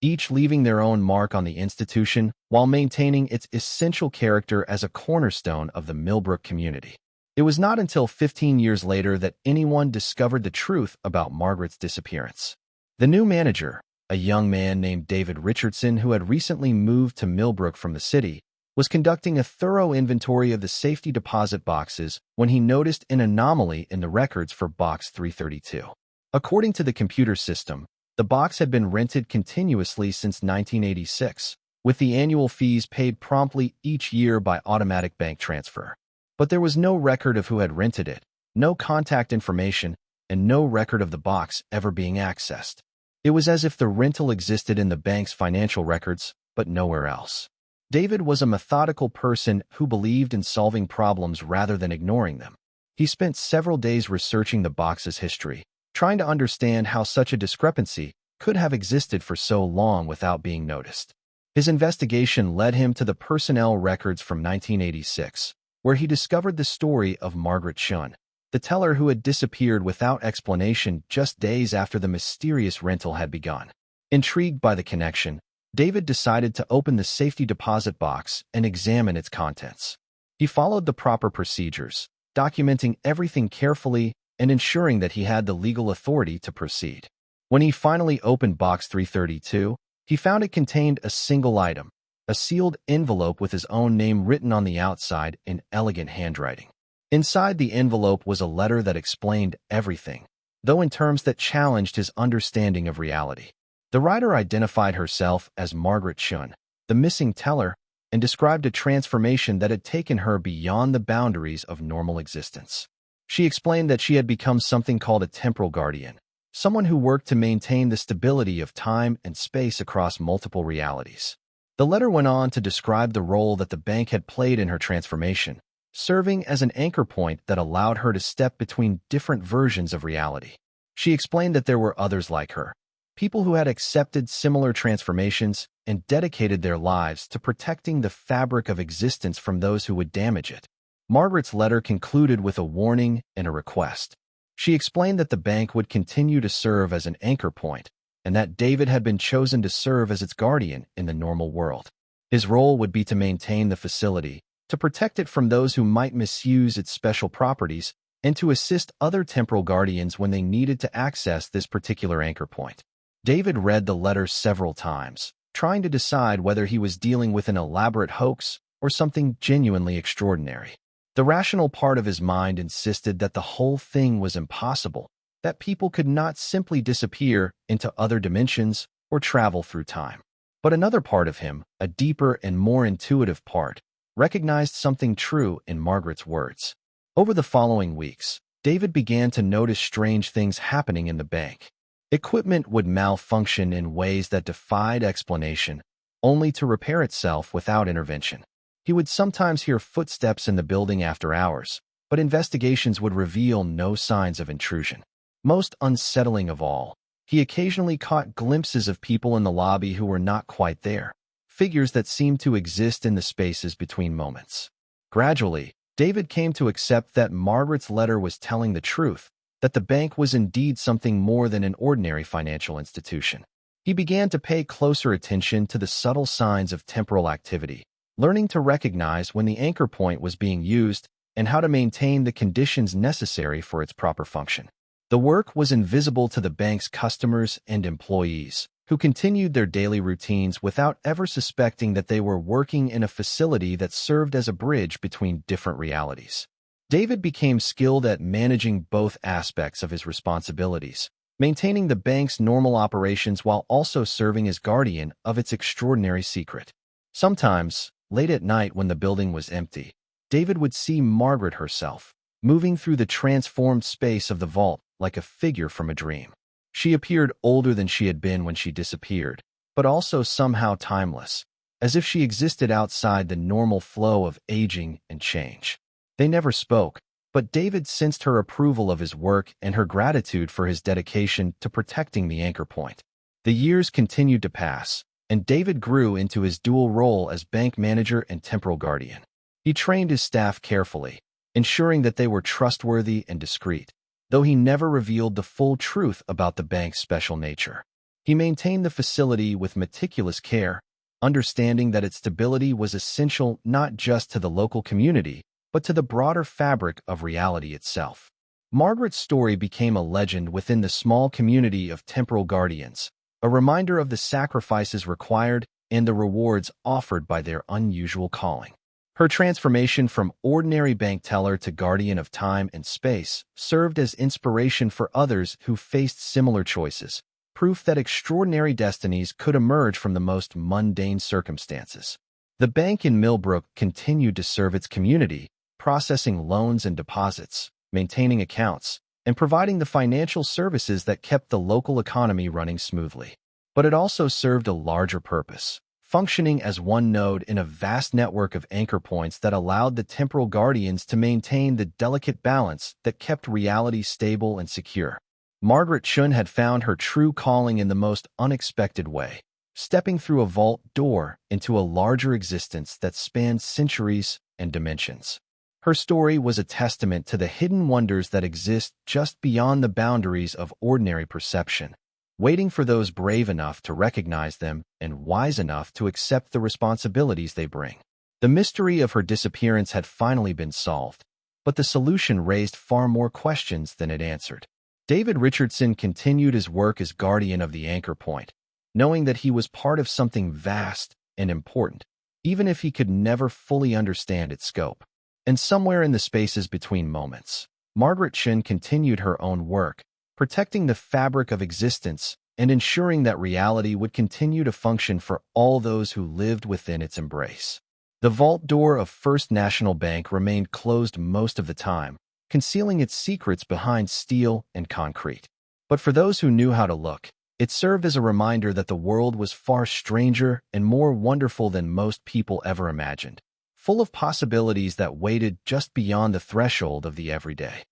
each leaving their own mark on the institution while maintaining its essential character as a cornerstone of the Millbrook community. It was not until 15 years later that anyone discovered the truth about Margaret's disappearance. The new manager, a young man named David Richardson who had recently moved to Millbrook from the city, was conducting a thorough inventory of the safety deposit boxes when he noticed an anomaly in the records for box 332. According to the computer system, the box had been rented continuously since 1986, with the annual fees paid promptly each year by automatic bank transfer. But there was no record of who had rented it, no contact information, and no record of the box ever being accessed. It was as if the rental existed in the bank's financial records, but nowhere else. David was a methodical person who believed in solving problems rather than ignoring them. He spent several days researching the box's history, trying to understand how such a discrepancy could have existed for so long without being noticed. His investigation led him to the personnel records from 1986, where he discovered the story of Margaret Shun, the teller who had disappeared without explanation just days after the mysterious rental had begun. Intrigued by the connection, David decided to open the safety deposit box and examine its contents. He followed the proper procedures, documenting everything carefully and ensuring that he had the legal authority to proceed. When he finally opened box 332, he found it contained a single item, a sealed envelope with his own name written on the outside in elegant handwriting. Inside the envelope was a letter that explained everything, though in terms that challenged his understanding of reality. The writer identified herself as Margaret Shun, the missing teller, and described a transformation that had taken her beyond the boundaries of normal existence. She explained that she had become something called a temporal guardian, someone who worked to maintain the stability of time and space across multiple realities. The letter went on to describe the role that the bank had played in her transformation, serving as an anchor point that allowed her to step between different versions of reality. She explained that there were others like her, people who had accepted similar transformations and dedicated their lives to protecting the fabric of existence from those who would damage it. Margaret's letter concluded with a warning and a request. She explained that the bank would continue to serve as an anchor point, and that David had been chosen to serve as its guardian in the normal world. His role would be to maintain the facility, to protect it from those who might misuse its special properties, and to assist other temporal guardians when they needed to access this particular anchor point. David read the letter several times, trying to decide whether he was dealing with an elaborate hoax or something genuinely extraordinary. The rational part of his mind insisted that the whole thing was impossible, that people could not simply disappear into other dimensions or travel through time. But another part of him, a deeper and more intuitive part, recognized something true in Margaret's words. Over the following weeks, David began to notice strange things happening in the bank. Equipment would malfunction in ways that defied explanation, only to repair itself without intervention. He would sometimes hear footsteps in the building after hours, but investigations would reveal no signs of intrusion. Most unsettling of all, he occasionally caught glimpses of people in the lobby who were not quite there, figures that seemed to exist in the spaces between moments. Gradually, David came to accept that Margaret's letter was telling the truth, that the bank was indeed something more than an ordinary financial institution. He began to pay closer attention to the subtle signs of temporal activity, learning to recognize when the anchor point was being used and how to maintain the conditions necessary for its proper function. The work was invisible to the bank's customers and employees, who continued their daily routines without ever suspecting that they were working in a facility that served as a bridge between different realities. David became skilled at managing both aspects of his responsibilities, maintaining the bank's normal operations while also serving as guardian of its extraordinary secret. Sometimes, late at night when the building was empty, David would see Margaret herself, moving through the transformed space of the vault like a figure from a dream. She appeared older than she had been when she disappeared, but also somehow timeless, as if she existed outside the normal flow of aging and change. They never spoke, but David sensed her approval of his work and her gratitude for his dedication to protecting the anchor point. The years continued to pass, and David grew into his dual role as bank manager and temporal guardian. He trained his staff carefully, ensuring that they were trustworthy and discreet, though he never revealed the full truth about the bank's special nature. He maintained the facility with meticulous care, understanding that its stability was essential not just to the local community, but to the broader fabric of reality itself. Margaret's story became a legend within the small community of temporal guardians, a reminder of the sacrifices required and the rewards offered by their unusual calling. Her transformation from ordinary bank teller to guardian of time and space served as inspiration for others who faced similar choices, proof that extraordinary destinies could emerge from the most mundane circumstances. The bank in Millbrook continued to serve its community, processing loans and deposits, maintaining accounts, and providing the financial services that kept the local economy running smoothly. But it also served a larger purpose, functioning as one node in a vast network of anchor points that allowed the temporal guardians to maintain the delicate balance that kept reality stable and secure. Margaret Chun had found her true calling in the most unexpected way, stepping through a vault door into a larger existence that spanned centuries and dimensions. Her story was a testament to the hidden wonders that exist just beyond the boundaries of ordinary perception, waiting for those brave enough to recognize them and wise enough to accept the responsibilities they bring. The mystery of her disappearance had finally been solved, but the solution raised far more questions than it answered. David Richardson continued his work as guardian of the anchor point, knowing that he was part of something vast and important, even if he could never fully understand its scope. And somewhere in the spaces between moments, Margaret Chun continued her own work, protecting the fabric of existence and ensuring that reality would continue to function for all those who lived within its embrace. The vault door of First National Bank remained closed most of the time, concealing its secrets behind steel and concrete. But for those who knew how to look, it served as a reminder that the world was far stranger and more wonderful than most people ever imagined. full of possibilities that waited just beyond the threshold of the everyday.